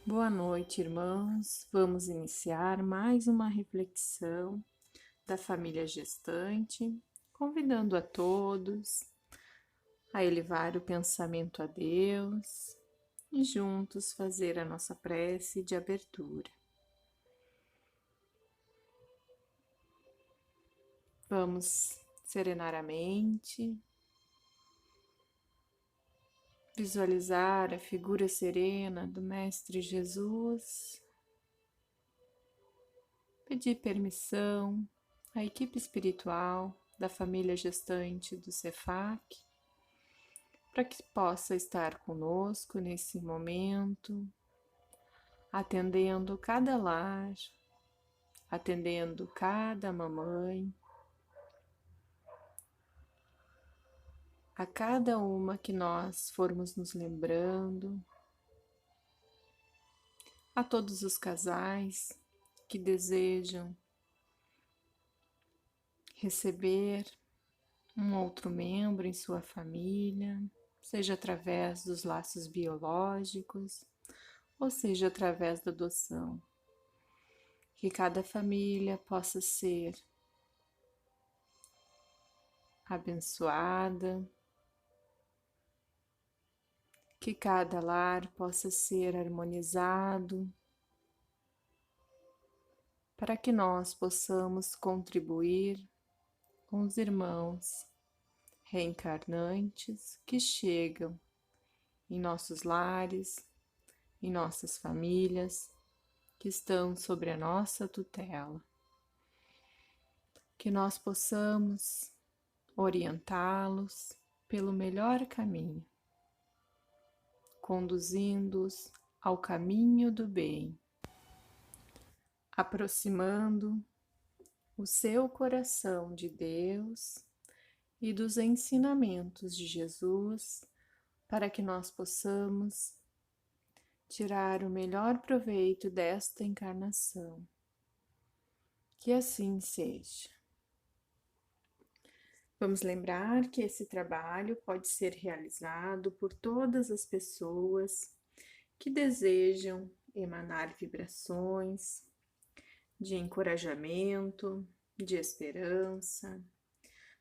Boa noite, irmãos. Vamos iniciar mais uma reflexão da família gestante, convidando a todos a elevar o pensamento a Deus e juntos fazer a nossa prece de abertura. Vamos serenar a mente, visualizar a figura serena do Mestre Jesus, pedir permissão à equipe espiritual da família gestante do Cefac para que possa estar conosco nesse momento, atendendo cada lar, atendendo cada mamãe, a cada uma que nós formos nos lembrando, a todos os casais que desejam receber um outro membro em sua família, seja através dos laços biológicos, ou seja através da adoção. Que cada família possa ser abençoada, que cada lar possa ser harmonizado, para que nós possamos contribuir com os irmãos reencarnantes que chegam em nossos lares, em nossas famílias, que estão sobre a nossa tutela. Que nós possamos orientá-los pelo melhor caminho, conduzindo-os ao caminho do bem, aproximando o seu coração de Deus e dos ensinamentos de Jesus, para que nós possamos tirar o melhor proveito desta encarnação. Que assim seja. Vamos lembrar que esse trabalho pode ser realizado por todas as pessoas que desejam emanar vibrações de encorajamento, de esperança,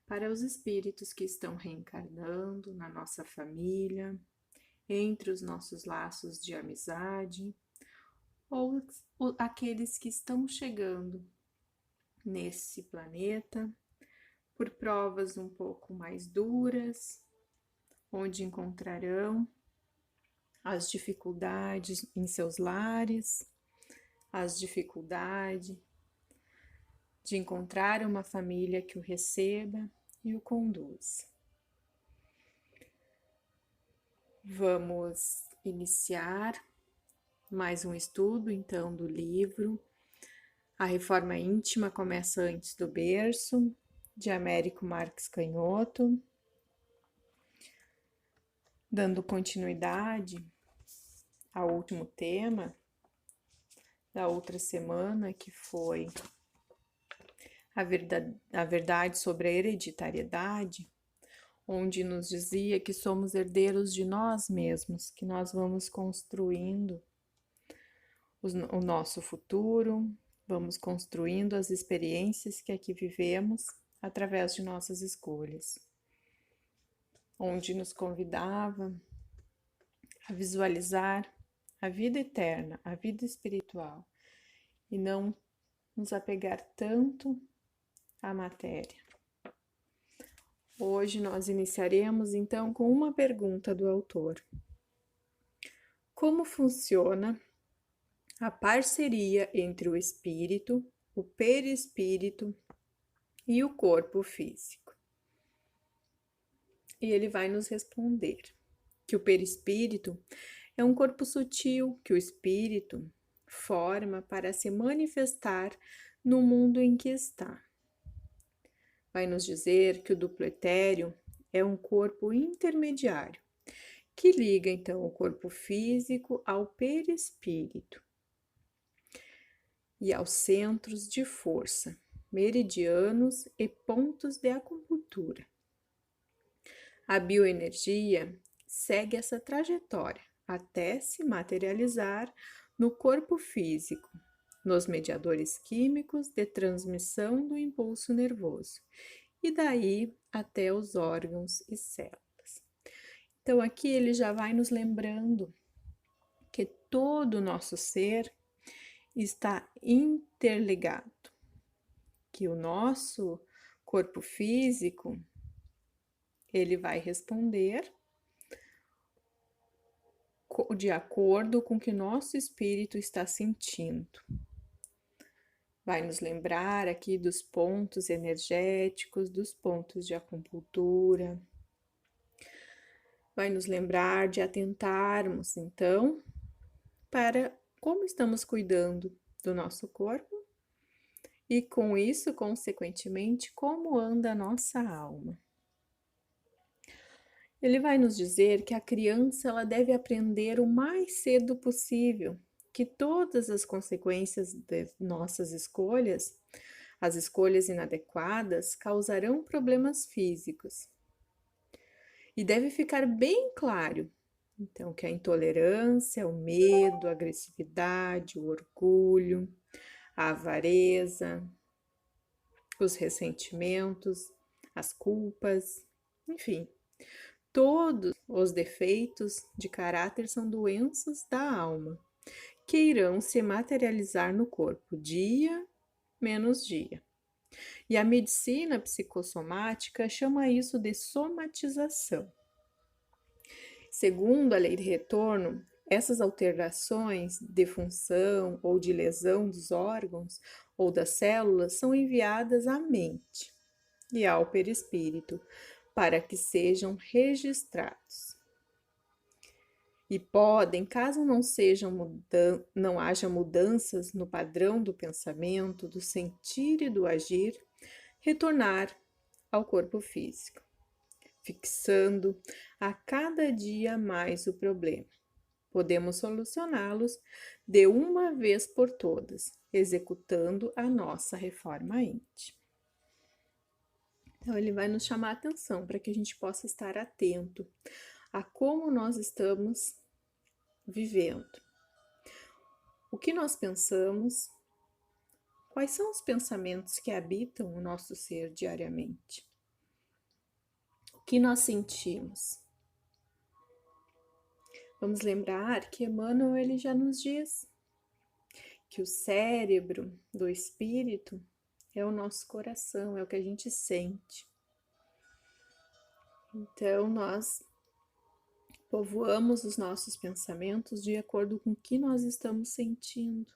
para os espíritos que estão reencarnando na nossa família, entre os nossos laços de amizade, ou aqueles que estão chegando nesse planeta por provas um pouco mais duras, onde encontrarão as dificuldades em seus lares, as dificuldades de encontrar uma família que o receba e o conduza. Vamos iniciar mais um estudo, então, do livro A Reforma Íntima Começa Antes do Berço, de Américo Marques Canhoto, dando continuidade ao último tema da outra semana, que foi a verdade sobre a hereditariedade, onde nos dizia que somos herdeiros de nós mesmos, que nós vamos construindo o nosso futuro, vamos construindo as experiências que aqui vivemos através de nossas escolhas, onde nos convidava a visualizar a vida eterna, a vida espiritual, e não nos apegar tanto à matéria. Hoje nós iniciaremos então com uma pergunta do autor: como funciona a parceria entre o espírito, o perispírito e o corpo físico? E ele vai nos responder que o perispírito é um corpo sutil que o espírito forma para se manifestar no mundo em que está. Vai nos dizer que o duplo etéreo é um corpo intermediário, que liga então o corpo físico ao perispírito e aos centros de força, meridianos e pontos de acupuntura. A bioenergia segue essa trajetória até se materializar no corpo físico, nos mediadores químicos de transmissão do impulso nervoso, e daí até os órgãos e células. Então, aqui ele já vai nos lembrando que todo o nosso ser está interligado, que o nosso corpo físico, ele vai responder de acordo com o que nosso espírito está sentindo. Vai nos lembrar aqui dos pontos energéticos, dos pontos de acupuntura. Vai nos lembrar de atentarmos, então, para como estamos cuidando do nosso corpo e, com isso, consequentemente, como anda a nossa alma. Ele vai nos dizer que a criança ela deve aprender o mais cedo possível que todas as consequências de nossas escolhas, as escolhas inadequadas, causarão problemas físicos. E deve ficar bem claro, então, que a intolerância, o medo, a agressividade, o orgulho, a avareza, os ressentimentos, as culpas, enfim, todos os defeitos de caráter são doenças da alma, que irão se materializar no corpo dia menos dia. E a medicina psicossomática chama isso de somatização. Segundo a lei de retorno, essas alterações de função ou de lesão dos órgãos ou das células são enviadas à mente e ao perispírito para que sejam registrados. E podem, caso não haja mudanças no padrão do pensamento, do sentir e do agir, retornar ao corpo físico, fixando a cada dia mais o problema. Podemos solucioná-los de uma vez por todas, executando a nossa reforma íntima. Então, ele vai nos chamar a atenção para que a gente possa estar atento a como nós estamos vivendo. O que nós pensamos, quais são os pensamentos que habitam o nosso ser diariamente? O que nós sentimos? Vamos lembrar que Emmanuel ele já nos diz que o cérebro do espírito é o nosso coração, é o que a gente sente. Então, nós povoamos os nossos pensamentos de acordo com o que nós estamos sentindo.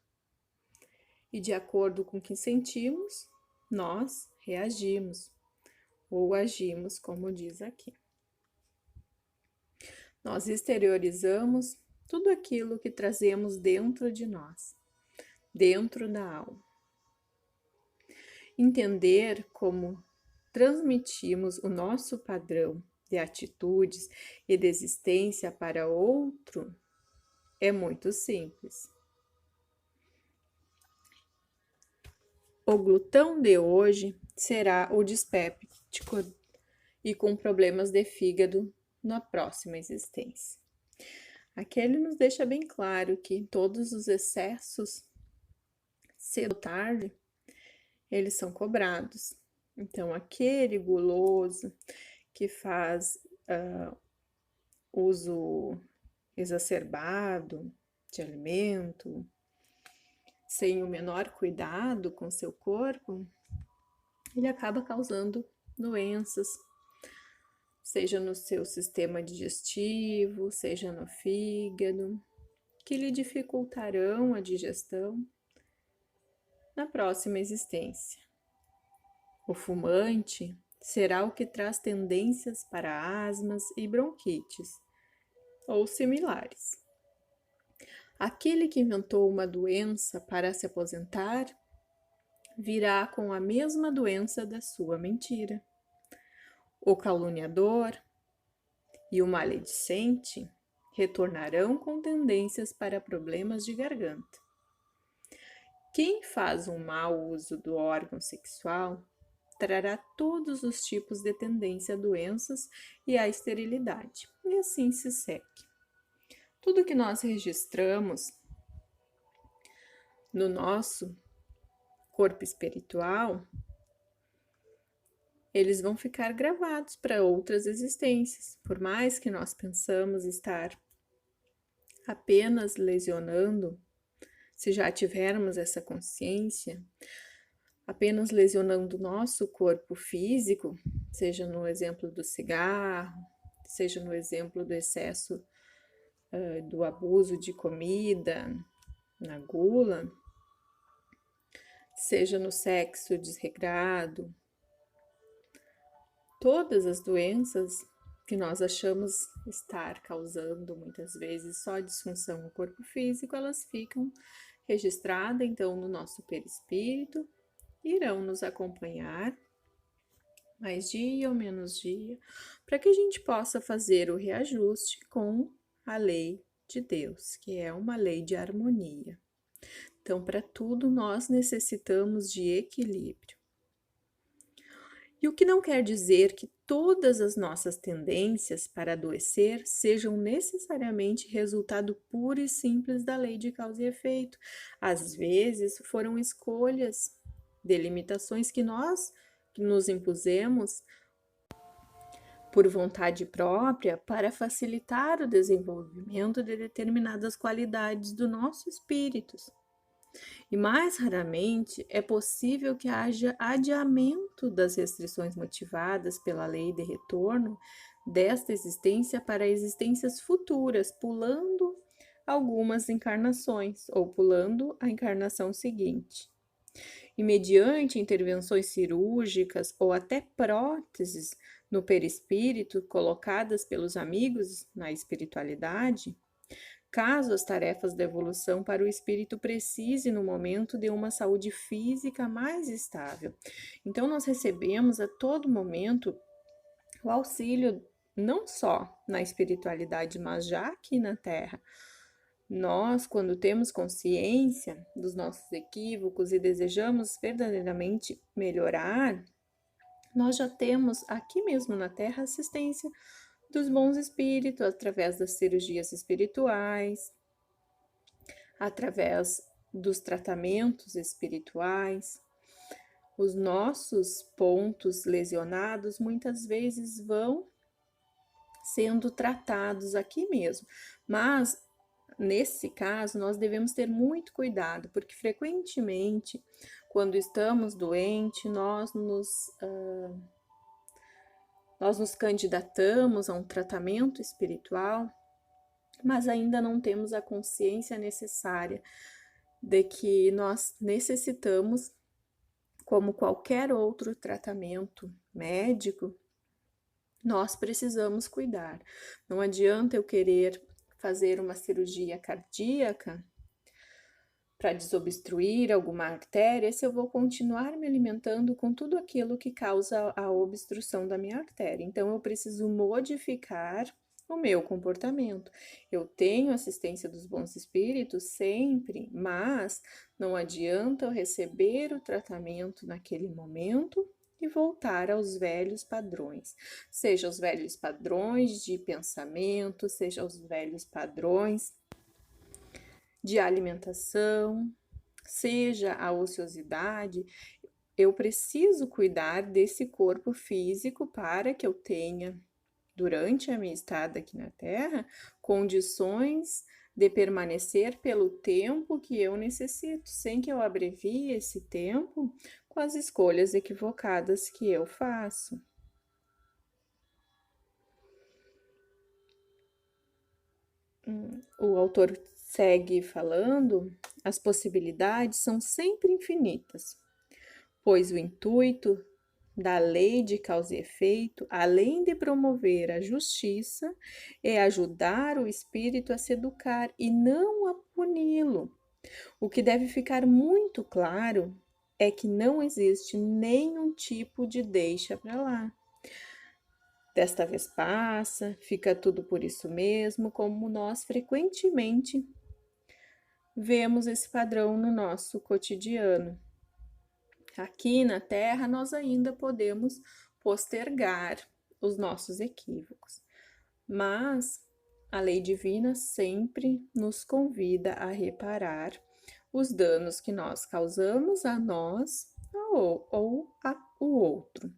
E de acordo com o que sentimos, nós reagimos ou agimos, como diz aqui. Nós exteriorizamos tudo aquilo que trazemos dentro de nós, dentro da alma. Entender como transmitimos o nosso padrão de atitudes e de existência para outro é muito simples. O glutão de hoje será o dispéptico e com problemas de fígado na próxima existência. Aqui ele nos deixa bem claro que todos os excessos, cedo ou tarde, eles são cobrados. Então, aquele guloso que faz uso exacerbado de alimento, sem o menor cuidado com seu corpo, ele acaba causando doenças, seja no seu sistema digestivo, seja no fígado, que lhe dificultarão a digestão na próxima existência. O fumante será o que traz tendências para asmas e bronquites, ou similares. Aquele que inventou uma doença para se aposentar, virá com a mesma doença da sua mentira. O caluniador e o maledicente retornarão com tendências para problemas de garganta. Quem faz um mau uso do órgão sexual trará todos os tipos de tendência a doenças e à esterilidade, e assim se segue. Tudo que nós registramos no nosso corpo espiritual, eles vão ficar gravados para outras existências. Por mais que nós pensamos estar apenas lesionando, se já tivermos essa consciência, apenas lesionando o nosso corpo físico, seja no exemplo do cigarro, seja no exemplo do excesso do abuso de comida, na gula, seja no sexo desregrado, todas as doenças que nós achamos estar causando muitas vezes só disfunção no corpo físico, elas ficam registradas então no nosso perispírito, irão nos acompanhar mais dia ou menos dia, para que a gente possa fazer o reajuste com a lei de Deus, que é uma lei de harmonia. Então, para tudo nós necessitamos de equilíbrio. E o que não quer dizer que todas as nossas tendências para adoecer sejam necessariamente resultado puro e simples da lei de causa e efeito. Às vezes foram escolhas, delimitações que nós nos impusemos por vontade própria para facilitar o desenvolvimento de determinadas qualidades do nosso espírito. E mais raramente é possível que haja adiamento das restrições motivadas pela lei de retorno desta existência para existências futuras, pulando algumas encarnações ou pulando a encarnação seguinte. E mediante intervenções cirúrgicas ou até próteses no perispírito colocadas pelos amigos na espiritualidade, caso as tarefas da evolução para o espírito precise no momento de uma saúde física mais estável. Então, nós recebemos a todo momento o auxílio, não só na espiritualidade, mas já aqui na Terra. Nós, quando temos consciência dos nossos equívocos e desejamos verdadeiramente melhorar, nós já temos aqui mesmo na Terra assistência dos bons espíritos através das cirurgias espirituais, através dos tratamentos espirituais. Os nossos pontos lesionados muitas vezes vão sendo tratados aqui mesmo, mas nesse caso nós devemos ter muito cuidado, porque frequentemente, quando estamos doentes, nós nos candidatamos a um tratamento espiritual, mas ainda não temos a consciência necessária de que nós necessitamos, como qualquer outro tratamento médico, nós precisamos cuidar. Não adianta eu querer fazer uma cirurgia cardíaca para desobstruir alguma artéria se eu vou continuar me alimentando com tudo aquilo que causa a obstrução da minha artéria. Então, eu preciso modificar o meu comportamento. Eu tenho assistência dos bons espíritos sempre, mas não adianta eu receber o tratamento naquele momento e voltar aos velhos padrões, seja os velhos padrões de pensamento, seja os velhos padrões de alimentação, seja a ociosidade. Eu preciso cuidar desse corpo físico para que eu tenha, durante a minha estada aqui na Terra, condições de permanecer pelo tempo que eu necessito, sem que eu abrevie esse tempo com as escolhas equivocadas que eu faço. O autor segue falando: as possibilidades são sempre infinitas, pois o intuito da lei de causa e efeito, além de promover a justiça, é ajudar o espírito a se educar e não a puni-lo. O que deve ficar muito claro é que não existe nenhum tipo de deixa para lá. Desta vez passa, fica tudo por isso mesmo, como nós frequentemente vemos esse padrão no nosso cotidiano. Aqui na Terra, nós ainda podemos postergar os nossos equívocos, mas A lei divina sempre nos convida a reparar os danos que nós causamos a nós ou ao outro.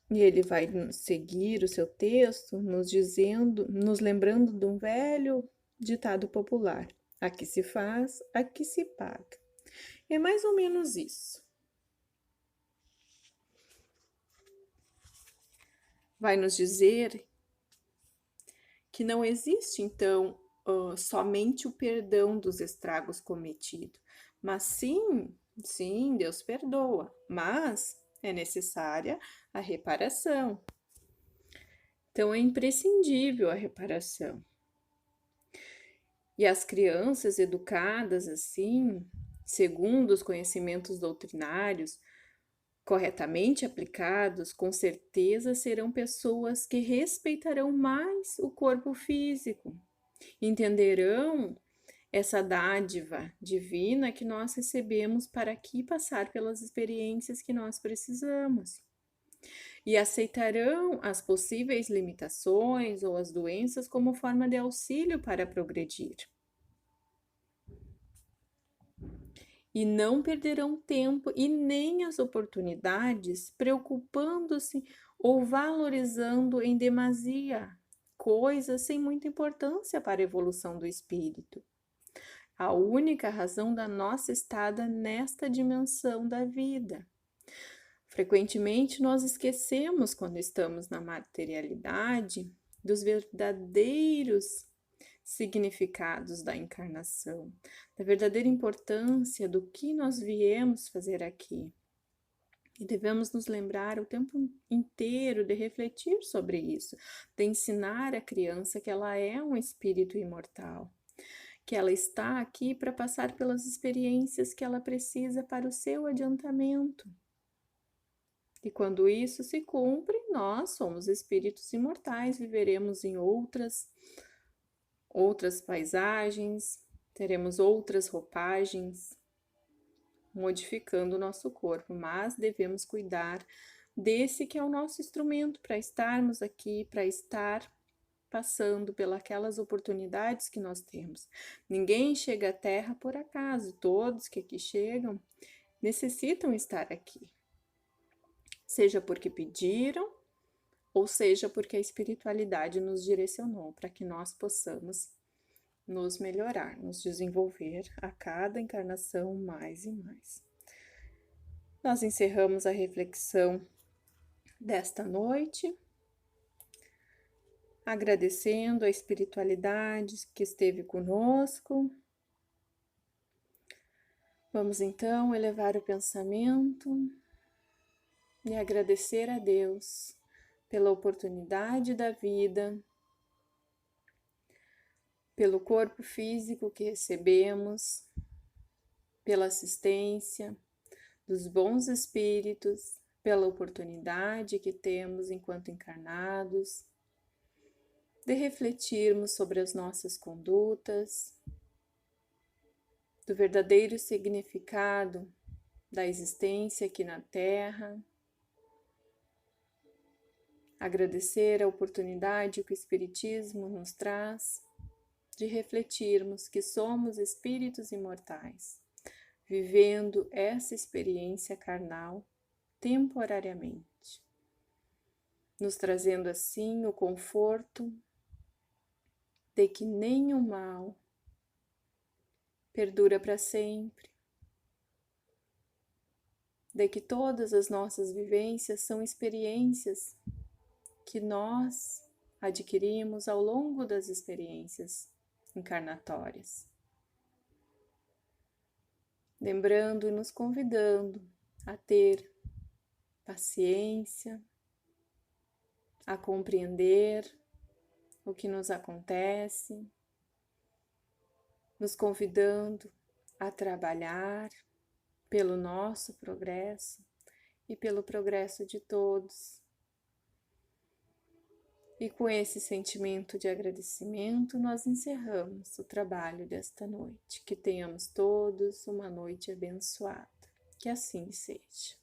E ele vai seguir o seu texto nos lembrando de um velho ditado popular: aqui se faz, aqui se paga. É mais ou menos isso. Vai nos dizer que não existe, então, somente o perdão dos estragos cometidos, mas sim, Deus perdoa, mas é necessária a reparação. Então, é imprescindível a reparação. E as crianças educadas assim, segundo os conhecimentos doutrinários, corretamente aplicados, com certeza serão pessoas que respeitarão mais o corpo físico, entenderão essa dádiva divina que nós recebemos para aqui passar pelas experiências que nós precisamos. E aceitarão as possíveis limitações ou as doenças como forma de auxílio para progredir. E não perderão tempo e nem as oportunidades preocupando-se ou valorizando em demasia coisas sem muita importância para a evolução do espírito. A única razão da nossa estada nesta dimensão da vida. Frequentemente nós esquecemos, quando estamos na materialidade, dos verdadeiros significados da encarnação, da verdadeira importância do que nós viemos fazer aqui. E devemos nos lembrar o tempo inteiro de refletir sobre isso, de ensinar a criança que ela é um espírito imortal, que ela está aqui para passar pelas experiências que ela precisa para o seu adiantamento. E quando isso se cumpre, nós somos espíritos imortais, viveremos em outras paisagens, teremos outras roupagens, modificando o nosso corpo, mas devemos cuidar desse que é o nosso instrumento para estarmos aqui, para estar passando pelas oportunidades que nós temos. Ninguém chega à Terra por acaso, todos que aqui chegam necessitam estar aqui, seja porque pediram, ou seja porque a espiritualidade nos direcionou para que nós possamos nos melhorar, nos desenvolver a cada encarnação mais e mais. Nós encerramos a reflexão desta noite, agradecendo a espiritualidade que esteve conosco. Vamos então elevar o pensamento e agradecer a Deus pela oportunidade da vida, pelo corpo físico que recebemos, pela assistência dos bons espíritos, pela oportunidade que temos enquanto encarnados, de refletirmos sobre as nossas condutas, do verdadeiro significado da existência aqui na Terra, agradecer a oportunidade que o Espiritismo nos traz de refletirmos que somos espíritos imortais, vivendo essa experiência carnal temporariamente, nos trazendo assim o conforto de que nenhum mal perdura para sempre, de que todas as nossas vivências são experiências que nós adquirimos ao longo das experiências encarnatórias. Lembrando e nos convidando a ter paciência, a compreender o que nos acontece, nos convidando a trabalhar pelo nosso progresso e pelo progresso de todos. E com esse sentimento de agradecimento, nós encerramos o trabalho desta noite. Que tenhamos todos uma noite abençoada. Que assim seja.